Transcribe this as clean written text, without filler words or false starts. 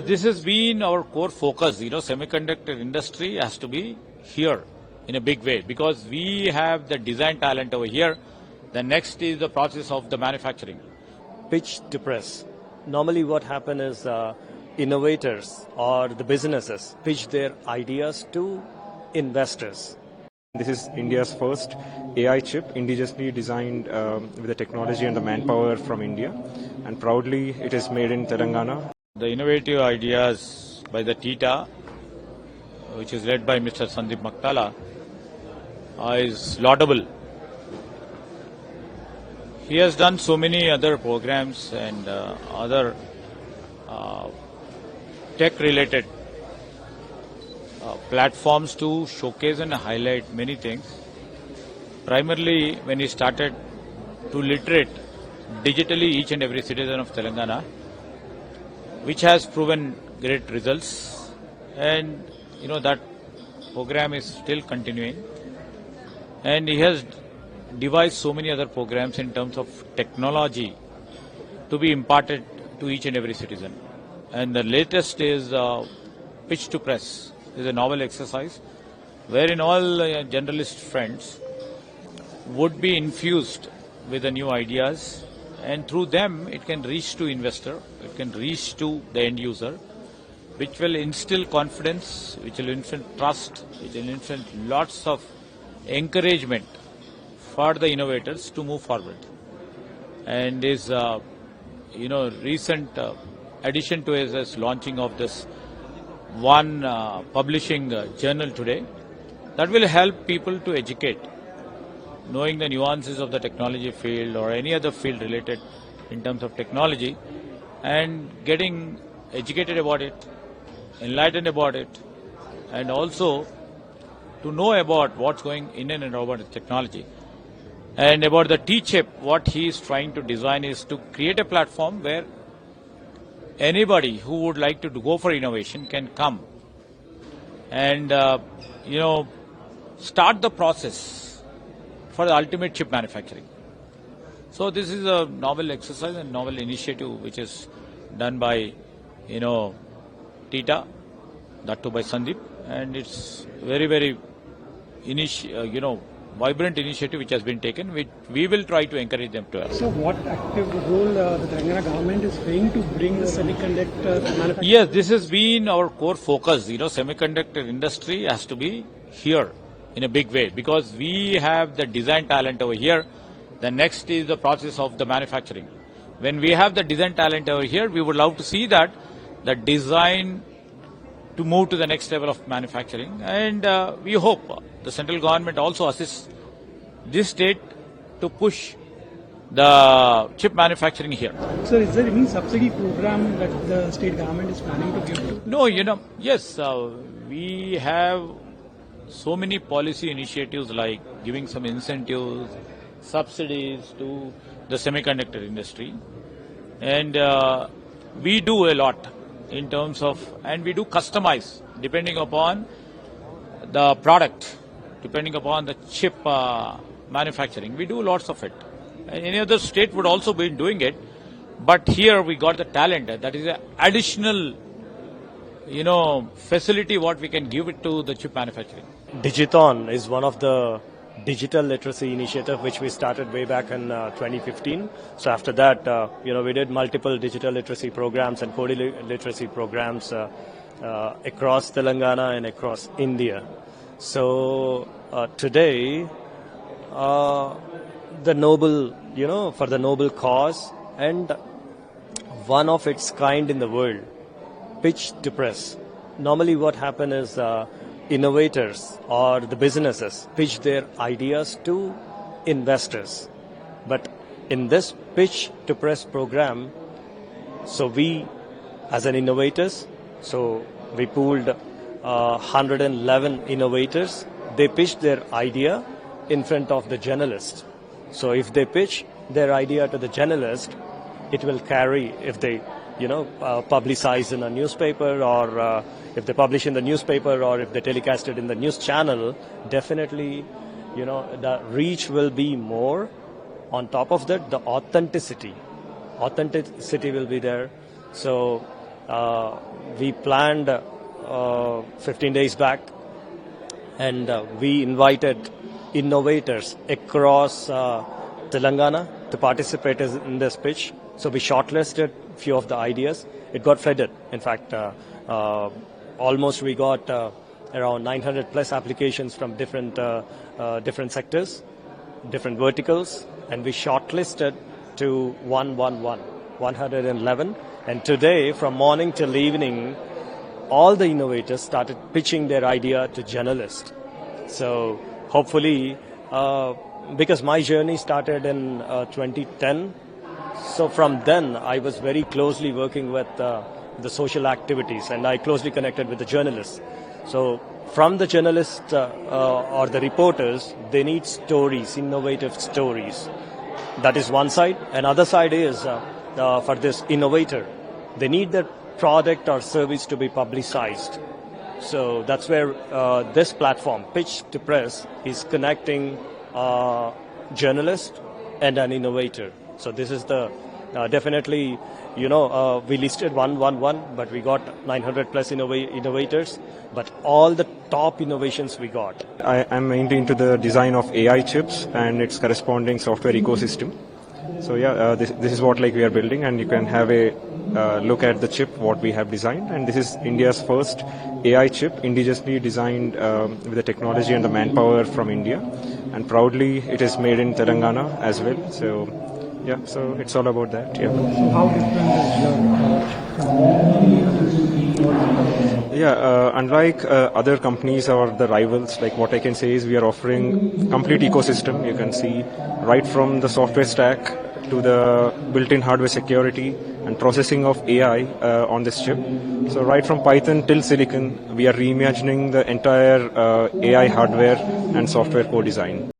This has been our core focus. Semiconductor industry has to be here in a big way because we have the design talent over here. The next is the process of the manufacturing. Pitch to press. Normally what happens is innovators or the businesses pitch their ideas to investors. This is India's first AI chip, indigenously designed with the technology and the manpower from India, and proudly it is made in Telangana. The innovative ideas by the TITA, which is led by Mr. Sandeep Maktala, is laudable. He has done so many other programs and other tech-related platforms to showcase and highlight many things. Primarily, when he started to literate digitally each and every citizen of Telangana, which has proven great results, and that program is still continuing. And he has devised so many other programs in terms of technology to be imparted to each and every citizen. And the latest is Pitch to Press. Is a novel exercise wherein all generalist friends would be infused with the new ideas, and through them it can reach to investor, it can reach to the end user, which will instill confidence, which will instill trust, which will instill lots of encouragement for the innovators to move forward. And his recent addition to his launching of this one publishing journal today, that will help people to educate, knowing the nuances of the technology field or any other field related in terms of technology, and getting educated about it, enlightened about it, and also to know about what's going in and about the technology. And about the T-chip, what he is trying to design is to create a platform where anybody who would like to go for innovation can come and, start the process for the ultimate chip manufacturing. So this is a novel exercise and novel initiative which is done by, TITA, that too by Sandeep, and it's very, very, vibrant initiative which has been taken, which we will try to encourage them to have. So what active role the Telangana government is playing to bring the semiconductor manufacturing? Yes, this has been our core focus. Semiconductor industry has to be here in a big way because we have the design talent over here. The next is the process of the manufacturing. When we have the design talent over here, we would love to see that the design to move to the next level of manufacturing, and we hope the central government also assists this state to push the chip manufacturing here. So is there any subsidy program that the state government is planning to give to? No, yes, we have so many policy initiatives like giving some incentives, subsidies to the semiconductor industry, and we do a lot in terms of, and we do customize depending upon the product, depending upon the chip manufacturing. We do lots of it. And any other state would also be doing it, but here we got the talent. That is an additional, facility what we can give it to the chip manufacturing. Digiton is one of the digital literacy initiative which we started way back in 2015. So after that, we did multiple digital literacy programs and code literacy programs across Telangana and across India. So today, the noble, for the noble cause and one of its kind in the world, Pitch to Press. Normally what happens is innovators or the businesses pitch their ideas to investors. But in this Pitch to Press program, so we as an innovators, so we pooled 111 innovators. They pitched their idea in front of the journalist. So if they pitch their idea to the journalist, it will carry if they publicize in a newspaper, or if they publish in the newspaper, or if they telecast it in the news channel, definitely, the reach will be more. On top of that, the authenticity will be there. So we planned 15 days back, and we invited innovators across Telangana to participate in this pitch. So we shortlisted a few of the ideas. It got flooded. In fact, almost we got around 900 plus applications from different sectors, different verticals, and we shortlisted to 111. And today, from morning till evening, all the innovators started pitching their idea to journalists. So hopefully, because my journey started in 2010, so from then I was very closely working with the social activities, and I closely connected with the journalists. So from the journalists or the reporters, they need stories, innovative stories. That is one side. Another side is for this innovator, they need their product or service to be publicized. So that's where this platform, Pitch to Press, is connecting journalist and an innovator. So this is the definitely, we listed 111, but we got 900 plus innovators, but all the top innovations we got. I'm mainly into the design of AI chips and its corresponding software ecosystem. So this is what we are building, and you can have a look at the chip what we have designed. And this is India's first AI chip, indigenously designed with the technology and the manpower from India, and proudly it is made in Telangana as well. So so it's all about that. So how different is your Unlike other companies or the rivals, what I can say is we are offering complete ecosystem. You can see right from the software stack to the built-in hardware security and processing of AI on this chip. So right from Python till Silicon, we are reimagining the entire AI hardware and software co-design.